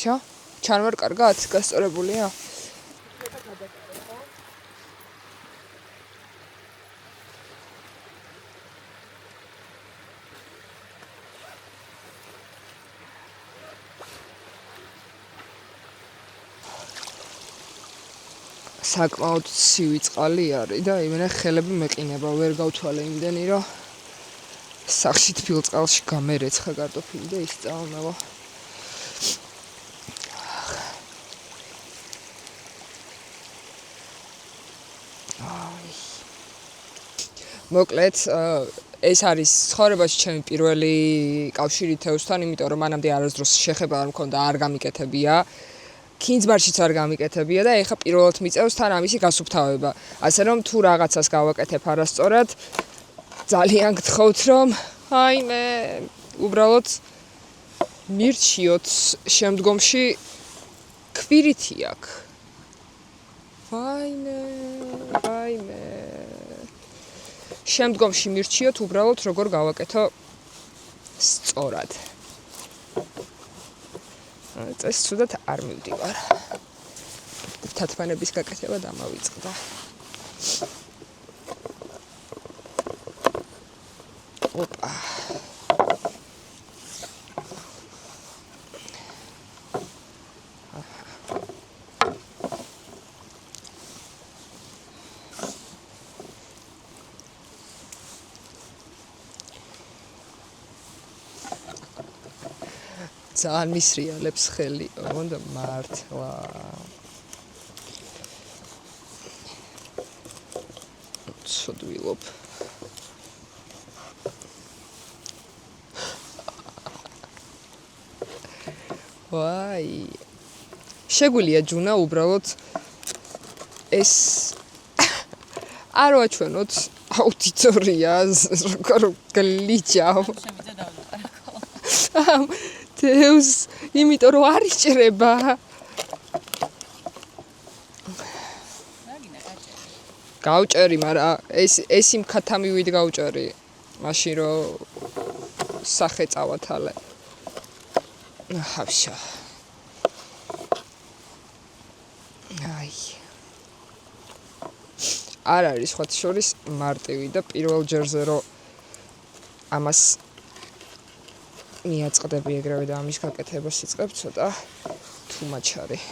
Всё? Ჩანვარ კარგად გასწორებულია? საკმაოდ ცივი წყალი არის და იმენა ხელები მეყინება, ვერ გავთვალე იმდენი, რომ სახში თბილ წყალში გამერეცხა კარტოფილი და ისწავლმევა. მოკლედ, ეს არის ცხოვრებაში ჩემი პირველი კავშირი თევზთან, იმიტომ რომ მანამდე არასდროს შეხება არ მქონდა, არ გამიკეთებია. კინძბარშიც არ გამიკეთებია და ეხა პირველად მიწევს თან ამისი გასუფთავება. ასე რომ თუ რაღაცას გავაკეთებ არასწორად, ძალიან გთხოვთ რომ აიმე, უბრალოდ მირჩიოთ შემდგომში კვირითი აქ. ვაიმე. შემდგომში მირჩიოთ უბრალოდ როგორ გავაკეთო სწორად. წეს ცუდად არ მივდივარ. თათმანების გაკეთება დამავიწყდა. ოპა. ძალიან მისრიალებს ხელი, უნდა მართლა. ცოდვილობ. ვაი. შეგვიძლია ჯუნა უბრალოდ ეს არ ვაჩვენოთ აუდიტორიას, როგორ გლიჯავ. თევზს, იმიტომ რომ არ იჭრება. გავჭერი, მაგრამ ეს იმ ქათამივით გავჭერი. მაშინ რომ სახე წავათალე. ხავშა. აი. არ არის სხვა შორის მარტივი და პირველ ჯერზე რომ ამას მიაწყდები ეგრევე და ამის გაკეთებას იწყებ ცოტა თუმაჩ არის.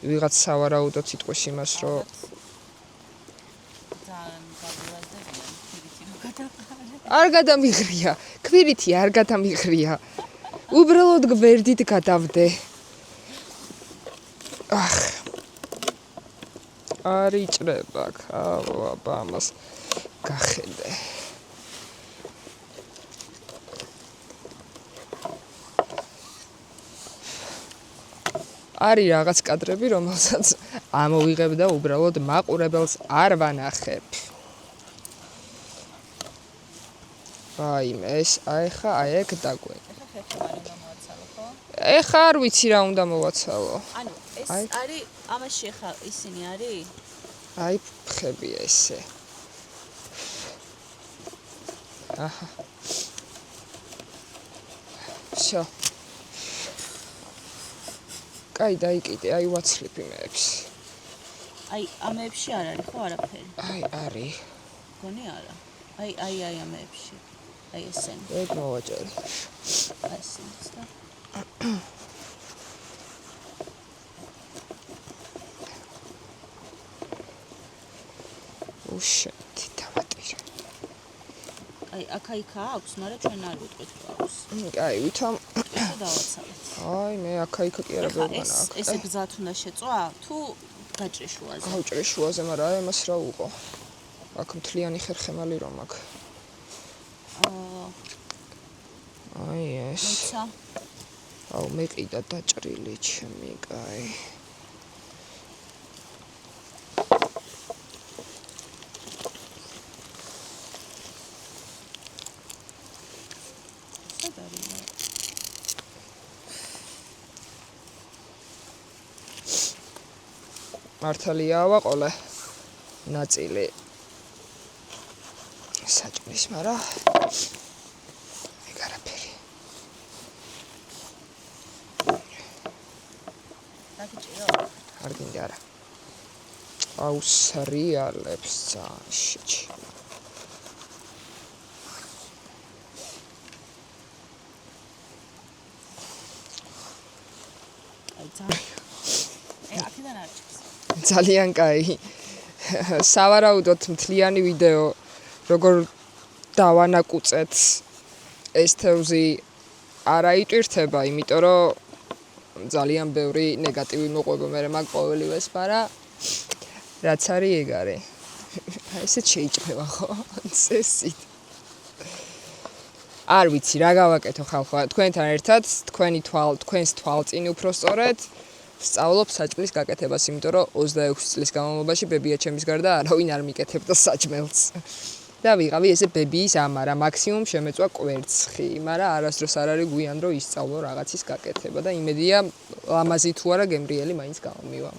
ვიღაც სავარაუდოდ იტყვის იმას, რომ არ გადამიღრია, კვირითი არ გადამიღრია. უბრალოდ გვერდით გადავდე. ახ. არ იჭრება, აბა ამას გახედე. არის რაღაც კადრები, რომელსაც ამოვიღებ და უბრალოდ მაყურებელს არ ვანახებ. ვაიმე, ეს აიხა აიქ დაგვენ. ეხა არ ვიცი რა უნდა მოვაცალო. ანუ ეს არის ამაში ხა ისინი არის? აი ფხები ესე. აჰა. всё. კაი დაიკიდე, აი ვაცლებ იმებს. აი ამებში არ არის ხო არაფერი? აი არის. გონი არა. აი ამებში. აი ესენი. ეგ მოვაჭრე. ესენიც და უშენთი დავატირე. აი აქა აქვს, მაგრამ ჩვენ არ ვიტყვით აქვს. კაი, ვითომ დავაცალეთ. აი მე აქა-იქა კი არა ბევრგანა აქვს. ესე გზად უნდა შეწვა თუ გაჭრი შუაზე? გავჭრი შუაზე, მაგრამ აი ამას რა უყო. აქ მთლიანი ხერხემალი რომ აქ. აი ეს. მოცა. აუ მეყიდა დაჭრილი ჩემი, კაი. მართალია ვაყოლე ნაწილი საჭმლის, მაგრამ ეგ არაფერი. რა გიჭირო? არ გინდა არა. აუსრიალებს შიჩ. აქედან არ ჭირს. ძალიან კაი. სავარაუდოდ მთლიანი ვიდეო როგორ დავანაკუწეთ ეს თევზი არ აიტვირთება, იმიტომ რომ ძალიან ბევრი ნეგატივი მოყვება მე მაგ ყოველივეს, მაგრამ რაც არის ეგ არის. ესეც შეიჭრება ხო? წესით. არ ვიცი რა გავაკეთო ხალხო, თქვენთან ერთად, თქვენს თვალწინ უფრო სწორედ ვსწავლობ საჭმლის გაკეთებას, იმიტომ რომ 26 წლის განმავლობაში ბებია ჩემის გარდა არავინ არ მიკეთებდა საჭმელს. და ვიღავი ესე ბებიის ამარა, მაქსიმუმ შემეწვა კვერცხი, მაგრამ არასდროს არ არის გვიან რომ ისწავლო რაღაცის გაკეთება და იმედია ლამაზი თუ არა გემრიელი მაინც გამომივა.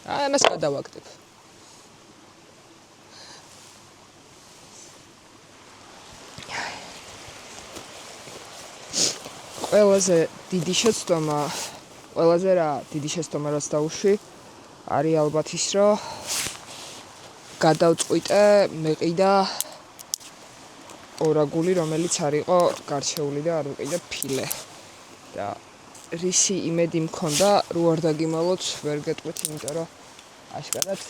ამას გადავაგდებ. ყველაზე დიდი შეცდომა, ყველაზე რა დიდი შეცდომა რაც დავუშვი, არის ალბათ ის, რომ გადავწყვიტე მეყიდა ორაგული, რომელიც არ იყო გარჩეული და არ ვიყიდე ფილე. და რისი იმედი მქონდა, რო არ დაგიმალოთ, ვერ გეტყვით, იმიტომ რომ აშკარად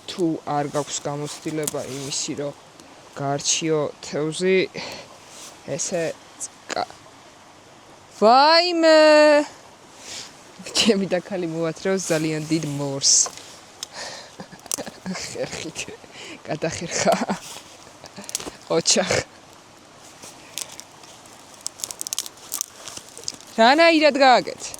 თუ არ გაქვს გამოცდილება იმისი, რომ გარჩიო თევზი, ესე ვაიმე! ჩემი დაქალი მოვათრევს ძალიან დიდ მორს. ხერხით გადახერხა. ოჩახ. რანაირად გააკეთე?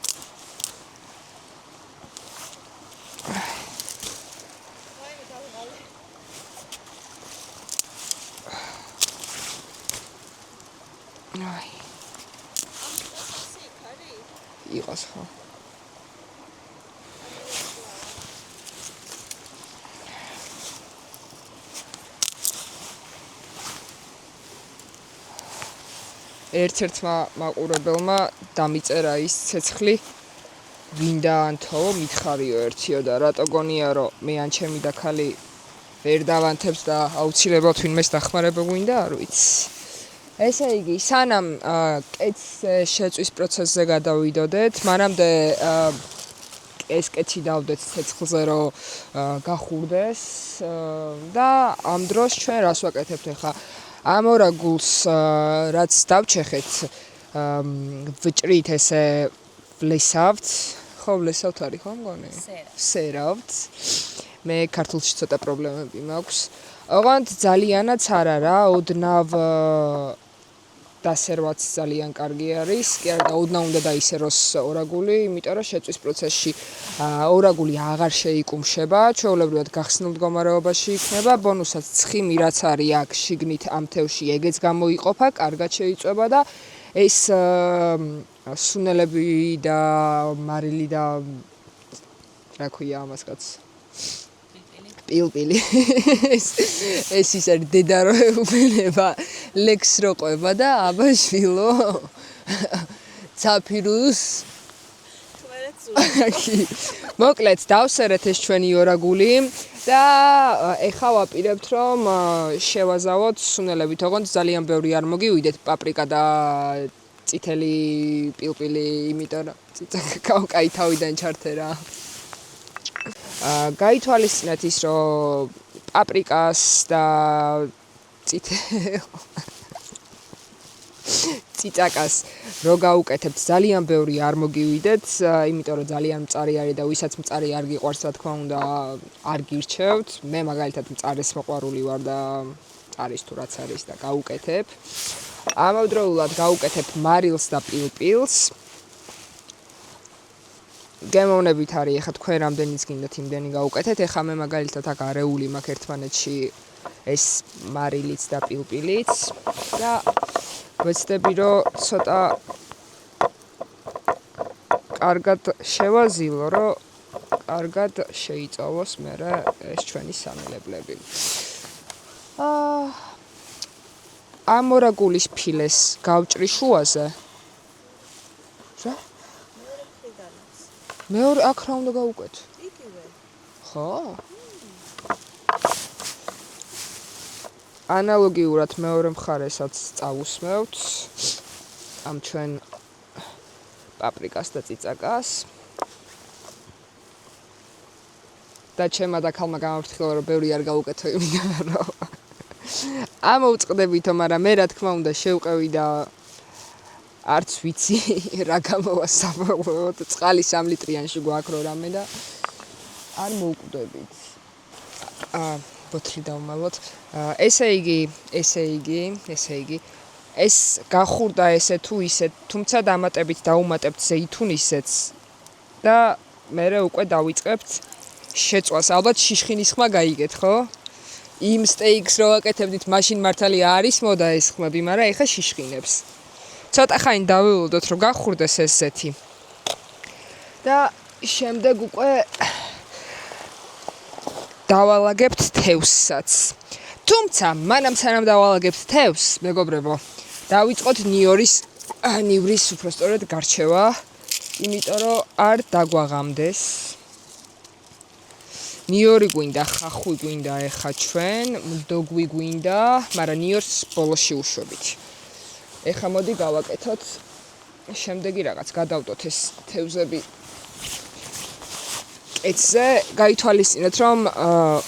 აი. იყოს ხო? ერთ-ერთმა მაყურებელმა დამიწერა ის ცეცხლი, ვინდაანთო, მითხარიო ერთიო და რატო გონია რომ მე ან ჩემი დაქალი ვერ დავანთებს და აუცილებლად ვინმეს დახმარება გვინდა, არ ვიცი. ესე იგი, სანამ კეთს შეწვის პროცესზე გადავიდოდეთ, მანამდე ეს კეთი დავდეთ ცეცხლზე, რომ გახურდეს და ამ დროს ჩვენ რას ვაკეთებთ ახლა? ამ ორაგულს რაც დავჩეხეთ, ვჭრით ესე ვლესავთ, ხო ვლესავთ არის ხო მგონი? სერავთ. მე ქართულში ცოტა პრობლემები მაქვს. ოღონდ ძალიანაც არ არა, ოდნავ დასერვაც ძალიან კარგი არის. კი არა, ოდნავ უნდა დაისეროს ორაგული, იმიტომ რომ შეწვის პროცესში ორაგული აღარ შეიკუმშება, ჩვეულებრივად გახსნილ მდგომარეობაში იქნება, ბონუსად ცხიმი რაც არის აქ შიგნით ამ თევში, ეგეც გამოიყოფა, კარგად შეიწვება და ეს სუნელები და მარილი და რა ქვია ამას კაც პილპილი ეს ის არის დედა რო ეუბნება ლექს რო ყვება და აბა შვილო ცაფირუს მოკლედ დავსერეთ ეს ჩვენი ორაგული და ეხლა ვაპირებთ რომ შევაზავოთ სუნელებით, ოღონდ ძალიან ბევრი არ მოგივიდეთ, პაპრიკა და წითელი პილპილი, იმიტომ რომ კაი თავიდან ჩართერა. გაითვალისწინეთ ის, რომ პაპრიკას და ციტაკას რო გაუკეთებთ, ძალიან ბევრი არ მოგივიდეთ, იმიტომ რომ ძალიან მწარი არის და ვისაც მწარი არ გიყვარს, რა თქმა უნდა, არ გირჩევთ. მე მაგალითად მწარის მოყვარული ვარ და არის თუ რაც არის და გაუკეთებ. ამავდროულად გაუკეთებ მარილს და პილპილს. გემოვნებით არის, ეხლა თქვენ რამდენიც გინდათ იმდენი გაუკეთეთ. ეხლა მე მაგალითად აქ არეული მაქვს ერთმანეთში ეს მარილიც და პილპილიც და ვეცდები რომ ცოტა კარგად შევაზილო, რომ კარგად შეიწოვოს მერე ეს ჩვენი სამილებლები. ამორაგულის ფილეს გავჭრი შუაზე. რა? მეორე აქ რა უნდა გავუკეთო? იგივე. ხო? ანალოგიურად მეორე მხარესაც წავუსმევთ ამ ჩვენ პაპრიკას და წიწაკას. და ჩემმა და ქალმა გამაფრთხილა რომ ბევრი არ გავუკეთო იმიდან რომ ამოვწყდებითო, მაგრამ მე რა თქმა უნდა შევყევი და არც ვიცი რა გამოვა საბოლოოდ წყალი 3 ლიტრიანში გვაქვს რო რამე და არ მოვკვდებით. ბოთლი დავმალოთ. ესე იგი ეს გახურდა ესე თუ ისე, თუმცა დამატებით დაუმატებთ ზეითუნისეც და მერე უკვე დავიწყებთ შეწვას. ალბათ შიშხინის ხმა გაიგეთ, ხო? იმ სტეიქს რო ვაკეთებდით, მაშინ მართალი არის მოდა ეს ხმები, მაგრამ ეხა შიშხინებს. ცოტა ხანი დავეულოდოთ რომ გახურდეს ეს ზეთი. და შემდეგ უკვე დავალაგებთ თევზსაც. თუმცა მანამ სანამ დავალაგებთ თევზს, მეგობრებო, დავიწყოთ ნივრის უბრალოდ გარჩევა, იმიტომ რომ არ დაგვაღამდეს. ნიორი გვინდა, ხახვი გვინდა ეხა ჩვენ, მდოგვი გვინდა, მაგრამ ნიორს ბოლოში უშვებით. ეხა მოდი გავაკეთოთ შემდეგი რაღაც, გადავდოთ ეს თევზები კეცზე, გაითვალისწინეთ რომ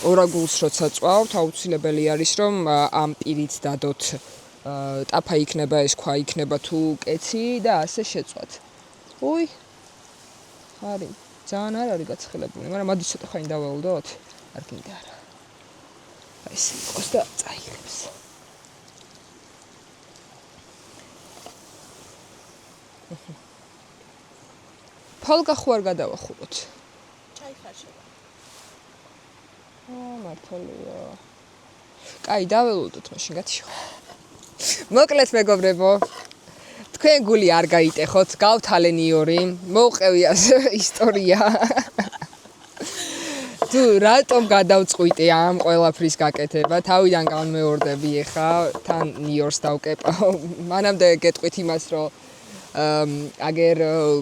ორაგულს როცა წვავთ, აუცილებელი არის რომ ამ პირით დადოთ ტაფა იქნება, ეს ქვა იქნება თუ კეცი და ასე შეწვათ. უი. არის ძალიან არ არის გაცხელებული, მაგრამ მადი ცოტა ხანი დავეულდოთ. არ გინდა არა. აი ეს იყოს და წაიღებს. ფოლგა ხო არ გადავახუროთ? ჩაიხარშება. მართალია. კაი, დაველოდოთ მაშინ გათიშო. მოკლედ მეგობრებო, თქვენ გული არ გაიტეხოთ, გავთალე ნიორი, მოვყევი ასე ისტორია. თუ რატომ გადავწყვიტე ამ ყველაფრის გაკეთება, თავიდან განმეორდები ეხა, თან ნიორს დავკეპავ. მანამდე გეტყვით იმას, რომ აგერ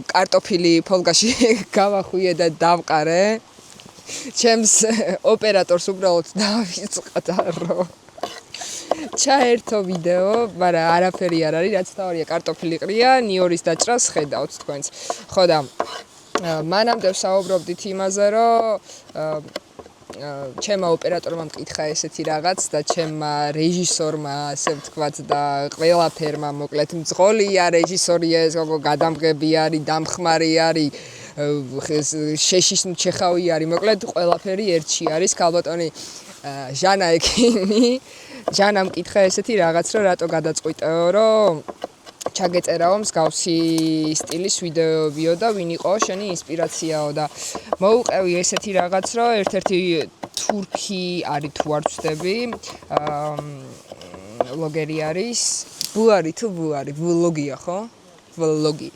კარტოფილი ფოლგაში გავახვიე და დავყარე. ჩემს ოპერატორს უბრალოდ დავიწყდა, რომ ჩაერთო ვიდეო, მაგრამ არაფერი არ არის, რაც თავია კარტოფილი ყრია, ნიორის დაჭრას ხედავთ თქვენც. ხო და მანამდე ვსაუბრობდით იმაზე, რომ ჩემმა ოპერატორმა მკითხა ესეთი რაღაც და ჩემმა რეჟისორმა, ასე ვთქვათ, და ყველაფერმა, მოკლედ მძღოლია, რეჟისორია, ეს გოგო გადამღები არის, დამხმარი არის, შეშის ჩეხავი არის, მოკლედ ყველაფერი ერთში არის. ქალბატონი ჟანა ექიმი, ჟანამ მკითხა ესეთი რაღაც, რომ რატო გადაწყვიტეო, რომ ჩაგეწერაო მსგავსი სტილის ვიდეოებიო და ვინ იყო შენი ინსპირაციაო და მოუყევი ესეთი რაღაც, რომ ერთ-ერთი თურქი არის თუ არ ვცდები, ვლოგერი არის, ბუარი თუ ბუარი, ვლოგია ხო? ვლოგი.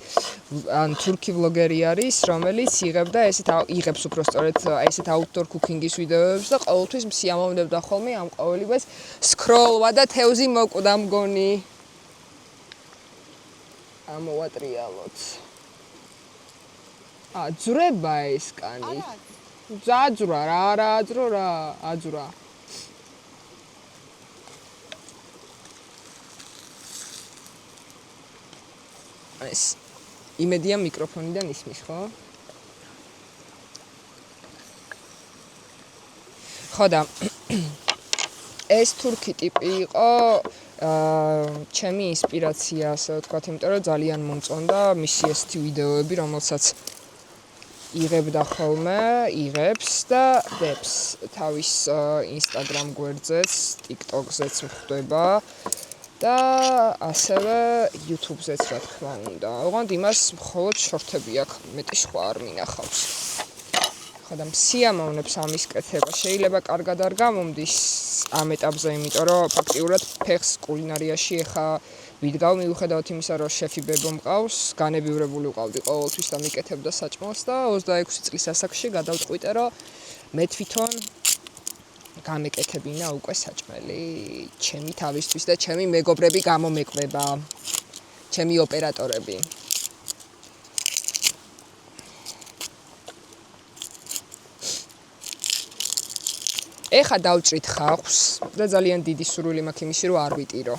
ან თურქი ვლოგერი არის, რომელიც იღებს უბრალოდ ესეთ outdoor cooking-ის ვიდეოებს და ყოველთვის მსიამოვნებდა ხოლმე ამ ყოველივეს სკროლვა და თევზი მოკვდა მგონი. ამოვატრიალოთ. აძრება ეს კანი. აძრა რა აძრო რა, აძრა. ეს იმედია მიკროფონიდან ისმის, ხო? ხო და ეს თურქი ტიპი იყო ჩემი ინსპირაცია, ასე ვთქვათ, იმიტომ რომ ძალიან მომწონდა მისი ესეთი ვიდეოები, რომელსაც იღებდა ხოლმე, იღებს და დებს თავის Instagram გვერდზეც, TikTok-ზეც ხვდება და ასევე YouTube-ზეც რა თქმა უნდა. ოღონდ იმას მხოლოდ შორტები აქვს, მეტი სხვა არ მინახავს. ხო და მსიამოვნებს ამის კეთება. შეიძლება კარგად არ გამომდის ამ ეტაპზე, იმიტომ რომ ფაქტიურად ფეხს კულინარიაში ეხა ვიდგავ, მიუხედავად იმისა, რომ შეფი ბებო მყავს, განებივრებული ვყავდი ყოველთვის და მიკეთებდა საჭმელს და 26 წლის ასაკში გადავწყვიტე, რომ მე თვითონ გამეკეთებინა უკვე საჭმელი ჩემი თავისთვის და ჩემი მეგობრები გამომეკვება. ჩემი ოპერატორები. ეხა დავჭრით ხახს და ძალიან დიდი სურვილი მაქვს იმისი რომ არ ვიტირო.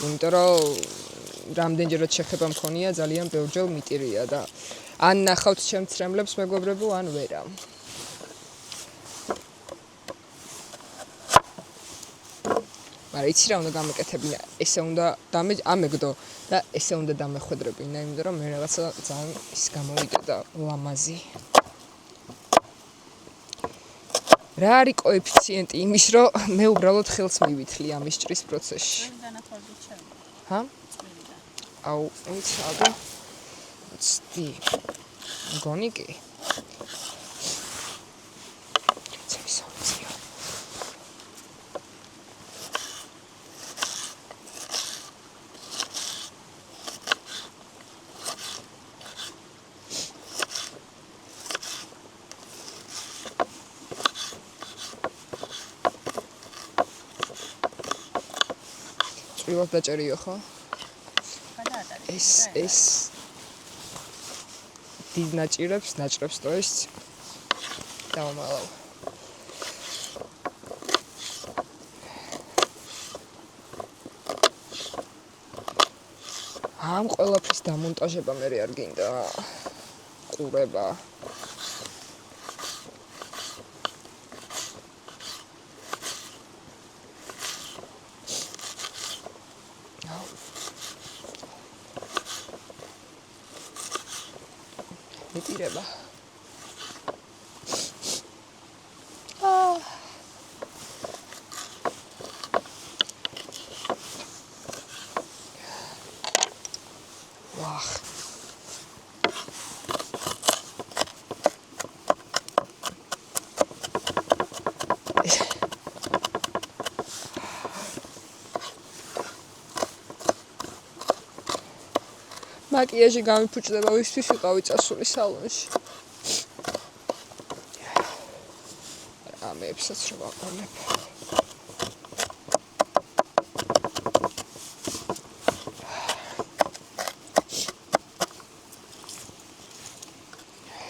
იმიტომ რომ რამდენჯერაც შეხება მქონია ძალიან ბევრჯერ მიტირია და ან ნახავთ ჩემ ცრემლებს მეგობრებო ან ვერა. მაგრამ იცი რა უნდა გამეკეთებინა, ესე უნდა ამეგდო და ესე უნდა დამეხვედრებინა, იმიტომ რომ მე რაღაცა ძალიან ის გამოვიდა და ლამაზი. რა არის კოეფიციენტი იმის, რომ მე უბრალოდ ხელს მივითლი ამის ჭრის პროცესში. ჰა? აუ, იცი აბა. ცდი. მგონი კი. ჭრილად დაჭერიო ხო? ეს დიდ ნაჭრებს то есть დავმალავ. ამ ყველაფრის დამონტაჟება მე არ გინდა. ყურება. მიტირება. ვახ. მაკიაჟი გამიფუჭდება ვისთვის ვიყავი წასული სალონში. ამებსაც რომ ვაყოლებ.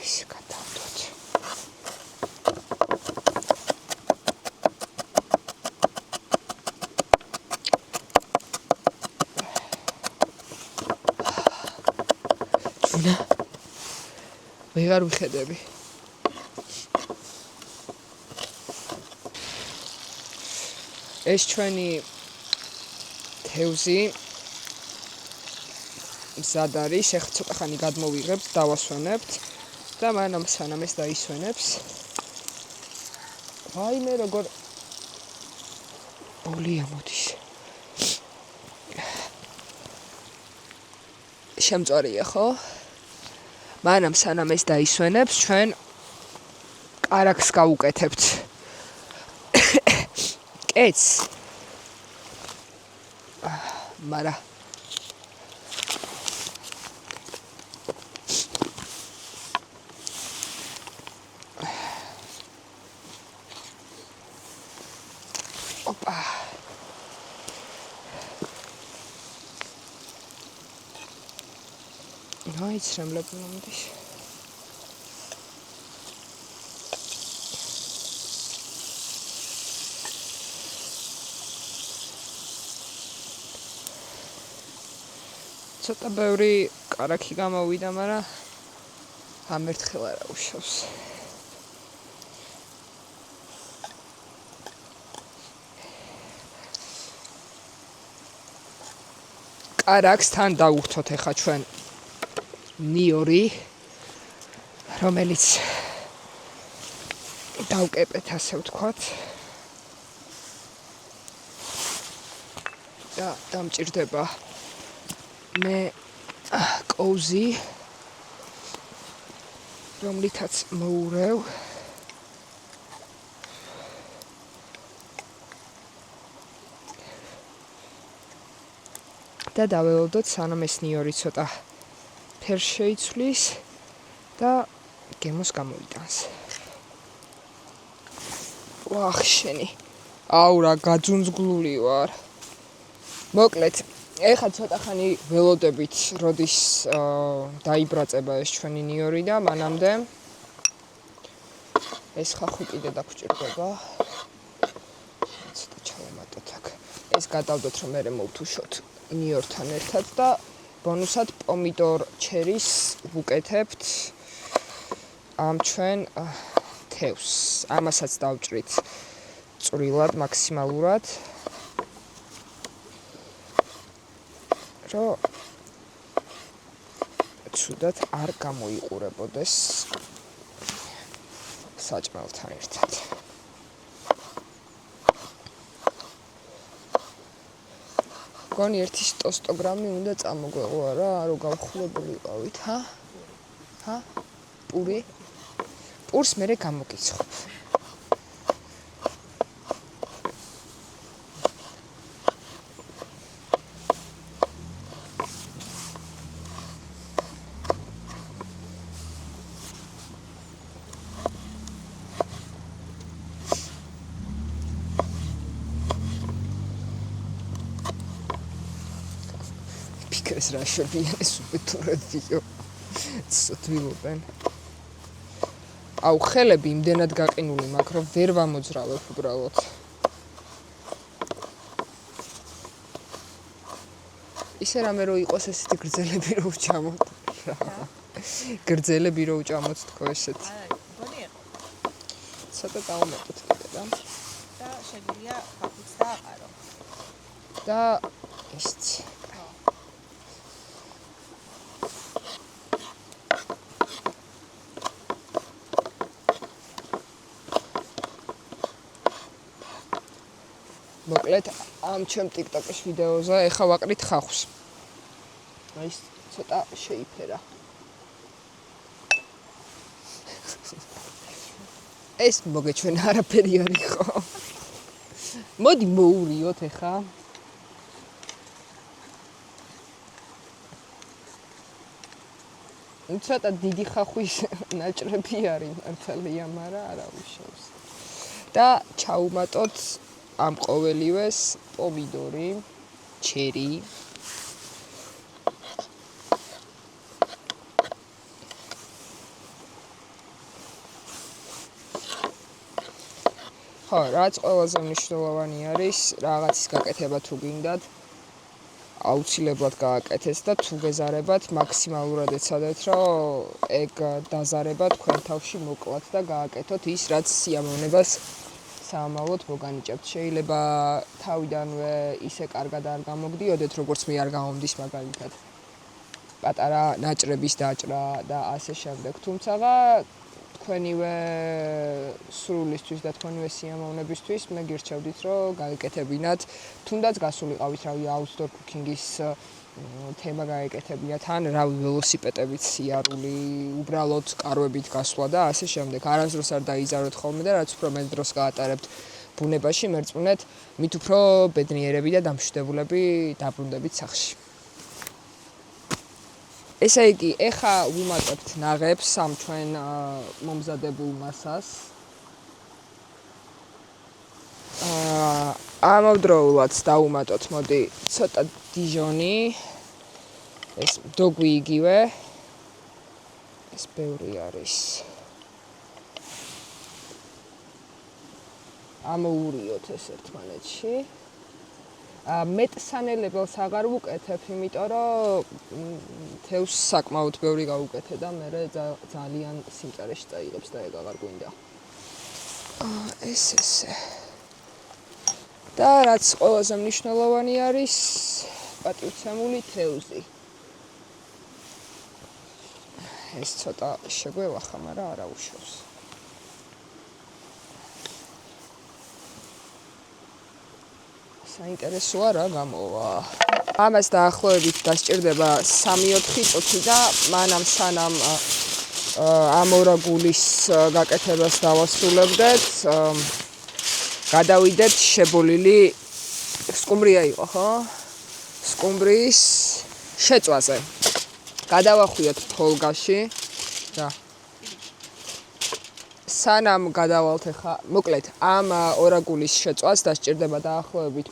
ეს გადავდოთ. ვეღარ ვიხედები. ეს ჩვენი თევზი მზად არის, ეხლა ცოტა ხანი გადმოვიღებთ, დავასვენებთ და მანამ სანამ ეს დაისვენებს. ვაიმე როგორ ბოლია მოდის. შემწვარია ხო? მანამ სანამ ეს დაისვენებს, ჩვენ კარაქს გავუკეთებთ. კეთს. მარა ოპა. ნაიც რამლები მომდის. ცოტა ბევრი კარაქი გამოვიდა, მაგრამ ამ ერთხელ არა უშავს. კარაქს თან დავუხთოთ ეხა ჩვენ ნიორი, რომელიც დავკეპეთ ასე ვთქვათ. და დამჭირდება მე კოუზი, რომლითაც მოურევ. და დაველოდოთ სანამ ეს ნიორი ცოტა ფერს შეიცვლის და გემოს გამოვიტანს. ვახ შენი აუ რა გაძუნძგლული ვარ. მოკლედ, ეხლა ცოტა ხანი ველოდებით, როდის დაიბრაწება ეს ჩვენი ნიორი და მანამდე ეს ხახი კიდე დაგჭირდება. ცოტა ჩავამატოთ აქ. ეს გადავდოთ, რომ მე მოვთუშოთ ნიორთან ერთად და ბონუსად პომიდორ ჩერის ვუკეთებთ ამ ჩვენ თევს. ამასაც დავჭრით წვრილად მაქსიმალურად. რომ ცუდად არ გამოიყურებოდეს საჭმელთან ერთად. გონი 1 გრამი უნდა წამოგვეღო რა, რომ გავხულებულიყავით, ჰა? პური? პურს მერე გამოგიცხობ. ეს რა შევიანეს უპეთურებიო. ცოტვილობენ. აუ ხელები იმდენად გაყინული მაქვს, რომ ვერ ვამოძრავებ უბრალოდ. ისე რამე რო იყოს ესეთი გრძელები რო ვჭამოთ. გრძელები რო ვჭამოთ თქო ესეთ. გონი იყო. ცოტა დავუმატოთ კიდე რა. და შეგვიძლია ხაფიც დააყარო. და ისიც. მოკლედ ამ ჩემ TikTok-ის ვიდეოზე ეხა ვაყრით ხახვის. აი ეს ცოტა შეიფერა. ეს მოგეჩვენა არაფერი არის ხო? მოდი მოურიოთ ეხა. ცოტა დიდი ხახვის ნაჭრები არის მართალია, მაგრამ არა უშავს. და ჩაუმატოთ ამ ყოველივეს პომიდორი, ჩერი. ხო, რაც ყველაზე მნიშვნელოვანი არის, რაღაცის გაკეთება თუ გინდათ, აუცილებლად გააკეთეთ და თუ გეზარებათ, მაქსიმალურად ეცადეთ, რომ ეგ დაზარება თქვენ თავში მოკლათ და გააკეთოთ ის, რაც სიამოვნებას საამალოდ მოგანიჭებთ. შეიძლება თავიდანვე ისე კარგად არ გამოგდიოდეთ, როგორც მე არ გამომდის მაგალითად. პატარა ნაჭრების დაჭრა და ასე შემდეგ. თუმცა თქვენივე სრულისთვის და თქვენივე სიამოვნებისთვის მე გირჩევდით, რომ გაეკეთებინათ, თუნდაც გასულიყავით, რავი, outdoor cooking-ის თემა გაეკეთებინათ, ან რავი, ველოსიპედებით სიარული, უბრალოდ კარვებით გასვლა და ასე შემდეგ. არასდროს არ დაიზაროთ ხოლმე და რაც უფრო მეტ დროს გაატარებთ ბუნებაში, მერწმუნეთ, მით უფრო ბედნიერები და დამშვიდებულები დაბრუნდებით სახლში. ესე იგი, ეხა ვუმატებთ ნაღებს ამ ჩვენ მომზადებულ მასას. ამავდროულად დავუმატოთ, მოდი, ცოტა დიჟონი. ეს დოგვი იგივე. ეს ბევრი არის. ამოურიოთ ეს ერთმანეთში. მეტსანელებელს აღარ ვუკეთებ, იმიტომ რომ თევს საკმაოდ ბევრი გავუკეთე და მე ძალიან სიმწარეში წაიღებს და ეგ აღარ გვინდა. ესე. და რაც ყველაზე მნიშვნელოვანი არის, პატივცემული თევზი. ეს ცოტა შეგველახა, მაგრამ არა უშავს. საინტერესოა რა გამოვა. ამას დაახლოებით დასჭირდება 3-4 წუთი და მანამ სანამ ამორაგულის გაკეთებას დავასრულებდეთ, გადავიდეთ შებოლილი სკუმბრია იყო, ხო? სკუმბრის შეწვაზე. გადავახვიოთ თოლგაში. რა. სანამ გადავალთ ახლა მოკლედ ამ ორაგულის შეწვას დასჭირდება დაახლოებით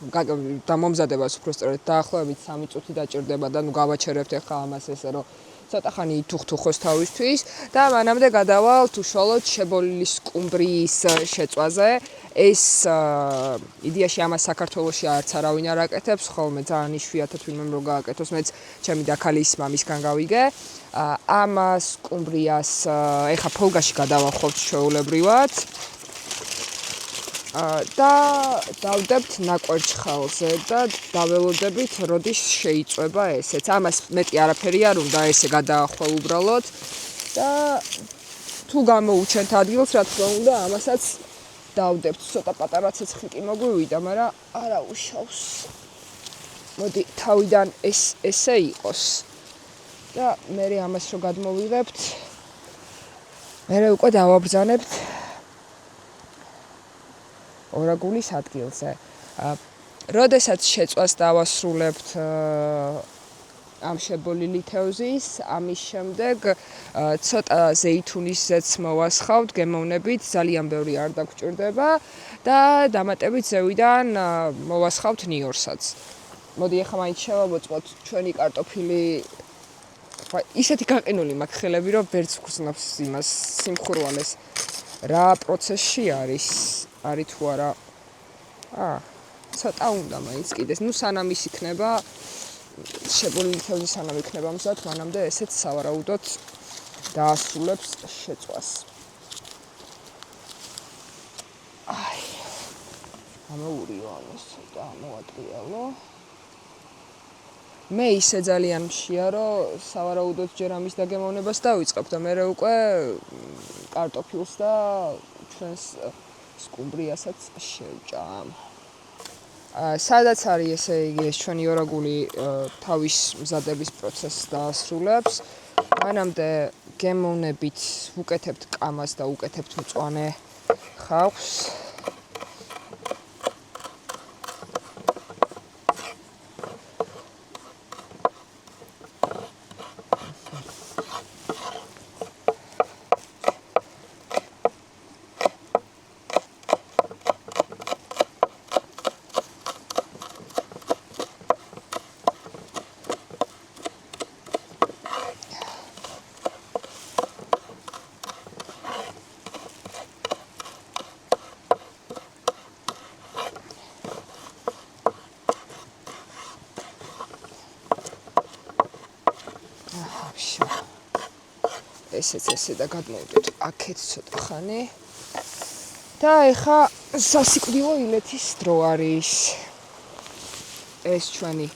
და მომზადებას უბრალოდ დაახლოებით 3 წუთი დაჭირდება და გავაჩერებთ ახლა ამას ესე რომ ცოტა ხანი ითუხთუხოს თავისთვის და მანამდე გადავალთ უშუალოდ შებოლილი სკუმბრიის შეწვაზე ეს იდეაში ამას საქართველოში არც არავინ არ აკეთებს ხოლმე ძალიან იშვიათად ვინმე რო გააკეთოს მეც ჩემი დაქალის მამისგან გავიგე ამ სკუმბრიას ეხა ფოლგაში გადავახავთ ჩვეულებრივად და დავდებთ ნაკვერჩხალზე და დაველოდებით როდის შეიწვება ესეც ამას მეტი არაფერი არ უნდა ესე გადაახვალ უბრალოდ და თუ გამოუჩენთ ადგილს რა თქმა უნდა ამასაც დავდებთ ცოტა პატარა ცეცხლი კი მოგვივიდა მაგრამ არა უშავს მოდი თავიდან ესე იყოს და მე ამას რო გადმოვიღებთ მე უკვე დავაბრძანებთ ორაგულის ადგილზე. როდესაც შეწვას დავასრულებთ ამ შებოლილი თევზის, ამის შემდეგ ცოტა ზეითუნისზეც მოვასხავთ, გემოვნებით, ძალიან ბევრი არ დაგჭირდება და დამატებით ზევიდან მოვასხავთ ნიორსაც. მოდი ახლა მაინც შევამოწმოთ ჩვენი კარტოფილი ისეთი გაყინული მაქვს ხელები, რომ ვერც ვგრძნობს იმას სიმხურვალეს. რა პროცესში არის თუ არა. ცოტა უნდა მაინც კიდეს. ნუ სანამ ის იქნება შებოლილი თევზი სანამ იქნება მზად, მანამდე ესეც სავარაუდოდ დაასრულებს შეწვას. ამოურიო ამას ცოტა ამოატრიალო. მე ისე ძალიან მშია, რომ სავარაუდოდ ჯერ ამის დაგემოვნებას დავიწყებ და მე უკვე კარტოფილს და ჩვენს სკუმბრიასაც შევჭამ. სადაც არის ესე იგი ეს ჩვენი ორაგული თავის მზადების პროცესს დაასრულებს. მანამდე გემოვნებით ვუკეთებთ კამას და ვუკეთებთ მწვანე ხავს. ესეც ესე და გადმოვიდეთ აქეთ ცოტა ხანი და ეხა სასიკვდილო ილეთის დრო არის ეს ჩვენი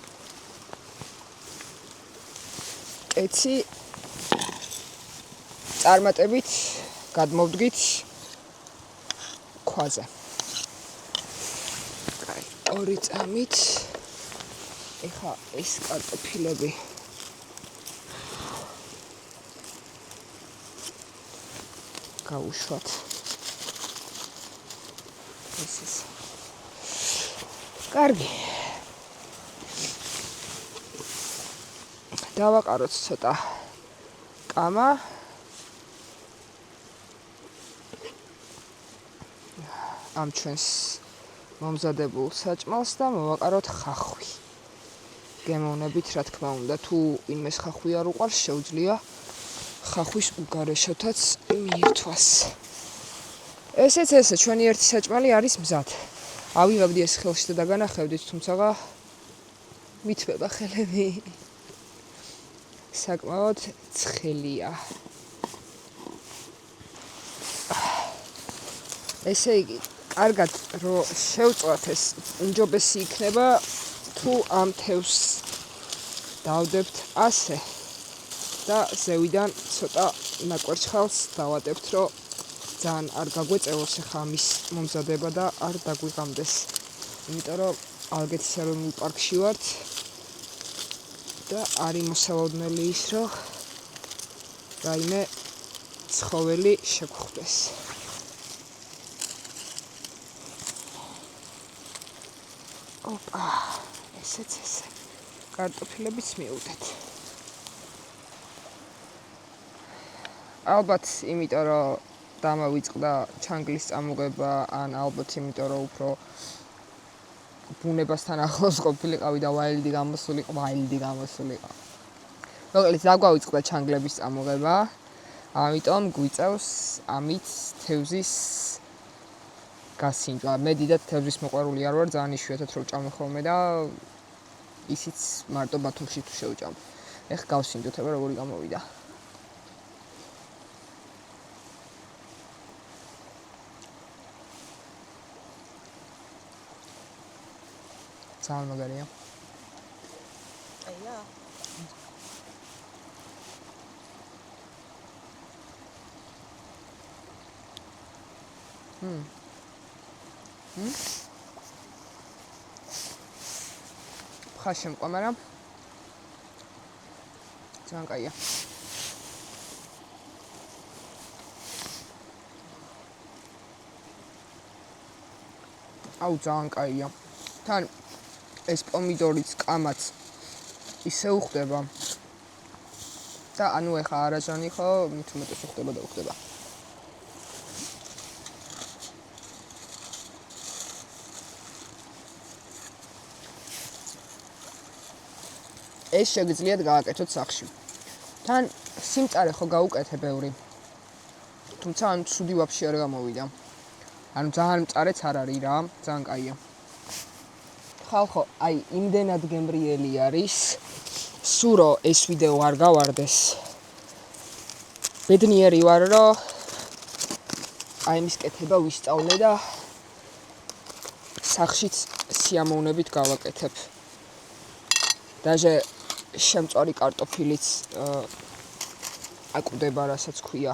კეცი წარმატებით გადმოვდგით ქვაზე ორი წამით ეხა ეს კარტოფილები გავუშვათ ეს კარგი დავაყაროთ ცოტა კამა ამ ჩვენს მომზადებულ საჭმელს და მოვაყაროთ ხახვი გემოვნებით რა თქმა უნდა თუ იმეს ხახვი არ უყვარს შეუძლია ხახვის უგარეშოთაც მიირთვას. ესეც ესე ჩვენი ერთი საჭმელი არის მზად. ავიღებდი ეს ხელში და დაგანახევდით, თუმცა მithვება ხელები. საკმაოდ ცხელია. ესე იგი, კარგად რო შევწვათ ეს უმჯობესი იქნება თუ ამ თევზს დავდებთ ასე. და ზევიდან ცოტა ნაკვერჩხალს დავადებთ, რომ ძალიან არ გაგვეწევოს ახლა ამის მომზადება და არ დაგვიღამდეს. იმიტომ რომ ალგეთის ეროვნულ პარკში ვართ და არის მოსალოდნელი ის, რომ რაიმე ცხოველი შეგვხვდეს. ოპა, ესეც ესე. კარტოფილებიც მივუდეთ. ალბათ, იმიტომ რომ დამავიწყდა ჩანგლის წამოღება ან ალბათ იმიტომ რომ უფრო ბუნებასთან ახლოს ყოფილიყავი და ვაილდი გამოსულიყო. მოკლედ დაგვავიწყდა ჩანგლების წამოღება. ამიტომ გვიწევს ამით თევზის გასინჯვა. მე დიდად თევზის მოყვარული არ ვარ, ძალიან იშვიათად რომ ვჭამე ხოლმე და ისიც მარტო ბათუმში თუ შევჭამ. ეხ გავსინჯოთ, აბა როგორი გამოვიდა. ძალიან მაგარია. აია. ხა შემყვა, მაგრამ ძალიან კაია. აუ, ძალიან კაია. თან ეს პომიდორის კამაც ისე უხდება. და ანუ ეხა არაჟანი ხო, მით უმეტეს უხდება და უხდება. ეს შეგიძლიათ გააკეთოთ სახში. თან სიმწარე ხო გაუკეთე ბევრი. თუმცა ან ცუდი ვაფშე არ გამოვიდა. ანუ ძალიან მწარეც არ არის რა, ძალიან კაია. ხალხო, აი იმდენად გემრიელი არის, სურო ეს ვიდეო არ გავარდეს. ბედნიერი ვარ, რომ აი მის კეთება ვისწავლე და სახშიც სიამოვნებით გავაკეთებ. დაჟე შემწვარი კარტოფილიც აკვდება, რასაც ქვია.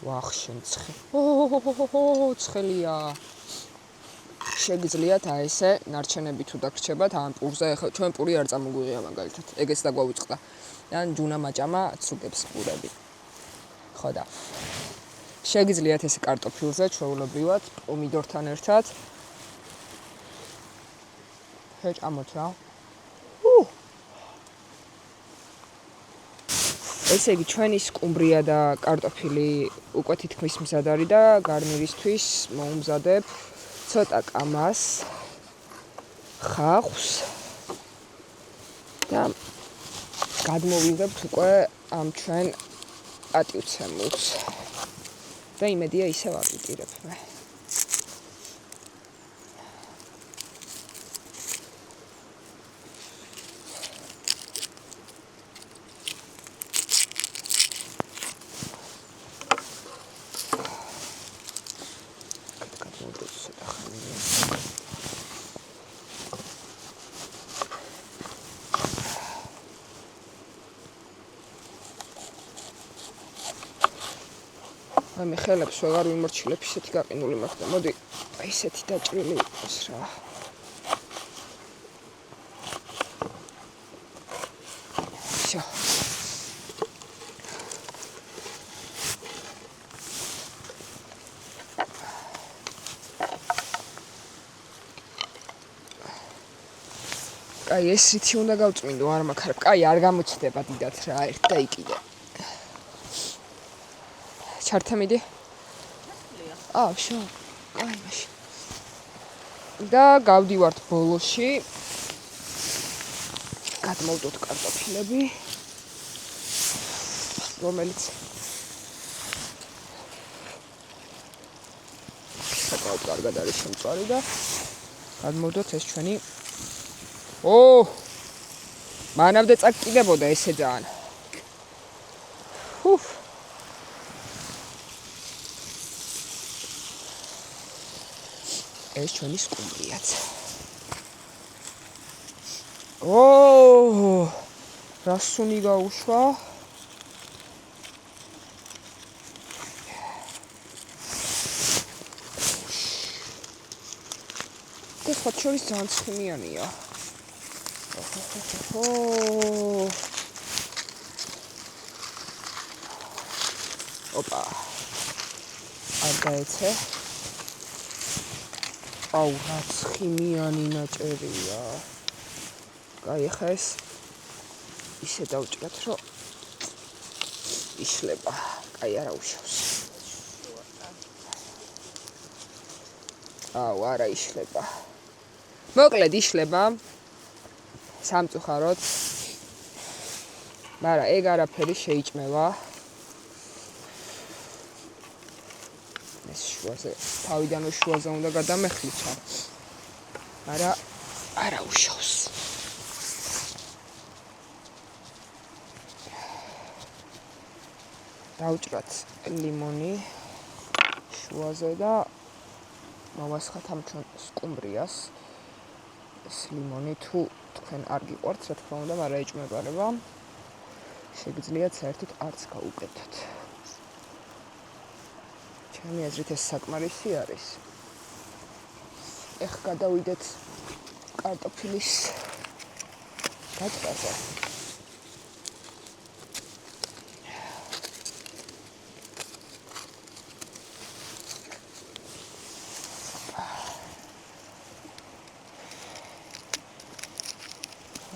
ვახ, შემცხე. ცხელია. შეგიძლიათ აი ესე ნარჩენები თუ დაგრჩებათ ამ პურზე, ეხლა ჩვენ პური არ წამოგვიღია მაგალითად. ეგეც დაგვავიწყდა. ან ჯუნა მაჭამა ცუგებს პურები. ხო და შეგიძლიათ ესე კარტოფილზე ჩვეულებრივად პომიდორთან ერთად შეჭამოთ რა. ესე იგი ჩვენი სკუმბრია და კარტოფილი უკვე თითქმის მზად არის და გარნირისთვის მოუმზადებ ცოტა კამას, ხახვს და გადმოვიღებთ უკვე ამ ჩვენ პატივცემულს. და იმედია ისევ ავიტირებ მე. მე ხელებს ვეღარ ვიმორჩილებ, ისეთი გაყინული მაქვს და მოდი აი ესეთი დაჭრილი იყოს რა. всё. კაი, ეს რითი უნდა გავწმინდო, არ მაქარებ. კაი, არ გამოჩდება დიდად რა, ერთ და იყიდე. ჩართა მიდი. ვშო. კაი, მაშინ. და გავდივართ ბოლოში. გადმოვდოთ კარტოფილები. რომელიც საკმაოდ კარგად არის შემწვარი და გადმოვდოთ ეს ჩვენი მანამდე წაკიდებოდა ესე ძალიან. ეს ჩვენი სკუმბრიაც. რა სუნი გაუშვა. ეს ხო შორის ძალიან ცხიმიანია. ოპა. არ გაეცე. აუ, რა ცხიმიანი ნაჭერია. კაი, ხა ეს ისე დავჭრათ, რომ იშლება. კაი არა უშავს. არა იშლება. მოკლედ იშლება. სამწუხაროდ. მაგრამ ეგ არაფერი შეიჭმევა. ეს შუაზე, თავიდანვე შუაზე უნდა გადამეხლიჩა. მაგრამ არა უშავს. დავჭრათ ლიმონი შუაზე და მოვასხათ ამ ჩვენ სკუმბრიას. ეს ლიმონი თუ თქვენ არ გიყვართ, რა თქმა უნდა, მაგრამ ეჭმებარება. შეგიძლიათ საერთოდ არც გაუკეთოთ. ჩემი აზრით ეს საკმარისი არის. ეხ გადავიდეთ კარტოფილის დაჭრაზე.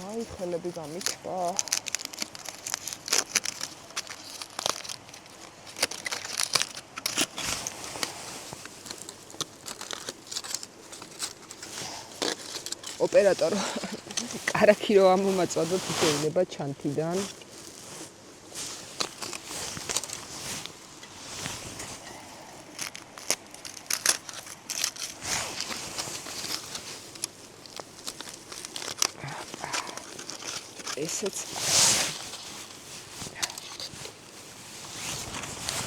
აი, ხელები გამიჩვა. ოპერატორ კარაქი რო ამომაწვადოთ, შეიძლება ჩანთიდან. ესეც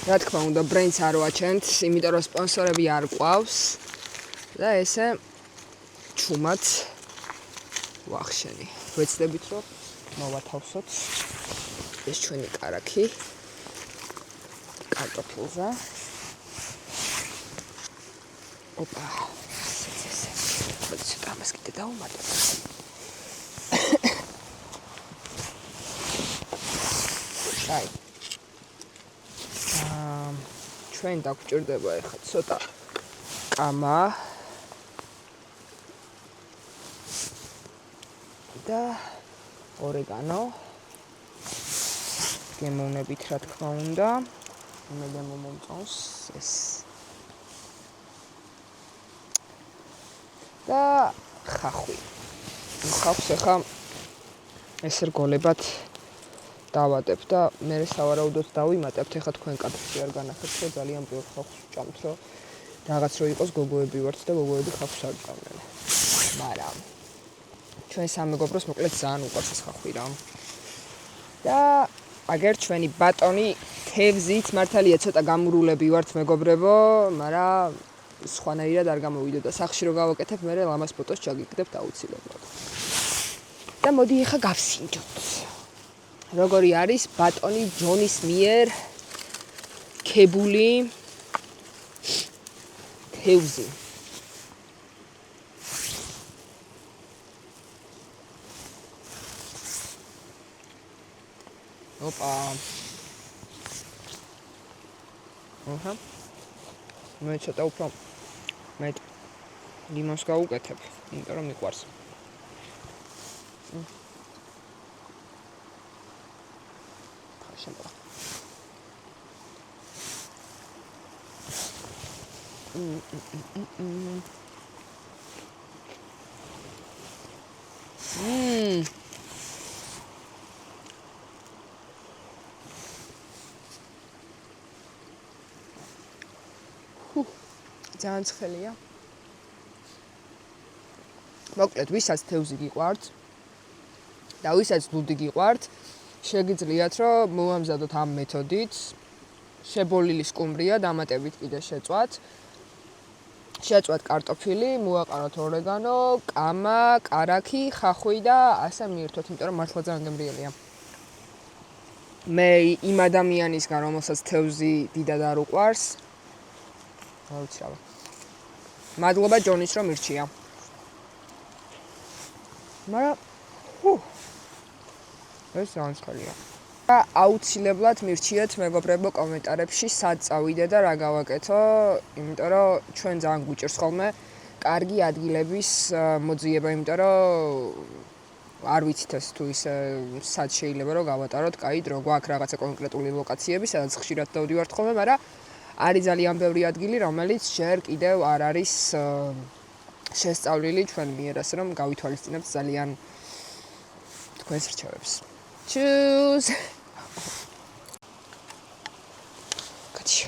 რა თქმა უნდა ბრენდს არ ვაჩენთ, იმიტომ რომ სპონსორები არ ყავს და ესე ჩუმად ვახშენი. ვეცდებით რომ მოვათავსოთ ეს ჩვენი კარაქი კარტოფილზე. ოპა, ესე. ცოტა ამას კიდე დავუმატებ. აი. ჩვენ დაგვჭირდება ახლა ცოტა კამა და ორეგანო. გემოვნებით რა თქმა უნდა. მე მომწონს ეს. და ხახვი. ხახვს ახლა ეს რგოლებად დავადებ და მე სავარაუდოდ დავიმატებთ. ეხლა თქვენ კადრში არ განახებთ, რომ ძალიან ბევრ ხახვს ვჭამთ, რომ რაღაც რო იყოს გოგოები ვართ და გოგოები ხახვს არ ჭამდნენ. მაგრამ ჩვენ სამეგობროს მოკლედ ძალიან უყვარს ეს ხახვი რა. და აგერ ჩვენი ბატონი თევზით მართალია ცოტა გამურულები ვართ მეგობრებო, მაგრამ სხვანაირად არ გამოვიდო და სახში რო გავაკეთებ, მე ლამას ფოტოს ჩაგიგდებთ აუცილებლად. და მოდი ეხლა გავსინჯოთ. როგორი არის ბატონი ჯონის მიერ ქებული თევზი. ოპა. აჰა. მე ცოტა უფრო მე ლიმონს გავუკეთებ, იმიტომ რომ მიყვარს. შემოვა. ძალიან ცხელია. მოკლედ, ვისაც თევზი გიყვართ და ვისაც ლუდი გიყვართ, შეგიძლიათ რომ მოამზადოთ ამ მეთოდით. შებოლილი სკუმბრია დამატებით კიდე შეწვათ. შეწვათ კარტოფილი, მოვაყაროთ ორეგანო, კამა, კარაქი, ხახვი და ასე მიირთვათ, იმიტომ რომ მართლა ძალიან გემრიელია. მე იმ ადამიანისგან, რომელსაც თევზი დიდად არ უყვარს, გავიცავ. მადლობა ჯონის რომ მირჩია. მაგრამ ეს ძალიან ცხელია. აუცილებლად მირჩიეთ მეგობრებო კომენტარებში სად წავიდე და რა გავაკეთო, იმიტომ რომ ჩვენ ძალიან გვიჭირს ხოლმე კარგი ადგილების მოძიება, იმიტომ რომ არ ვიცით ეს თუ ის სად შეიძლება რომ გავატაროთ, კაი დრო გვაქვს რაღაცა კონკრეტული ლოკაციები, სადაც ხშირად დავდივართ ხოლმე, მაგრამ არის ძალიან ბევრი ადგილი, რომელიც ჯერ კიდევ არ არის შესწავლილი ჩვენ მიერ, ასე რომ გავითვალისწინებთ ძალიან თქვენს რჩევებს. Choose. Gotcha.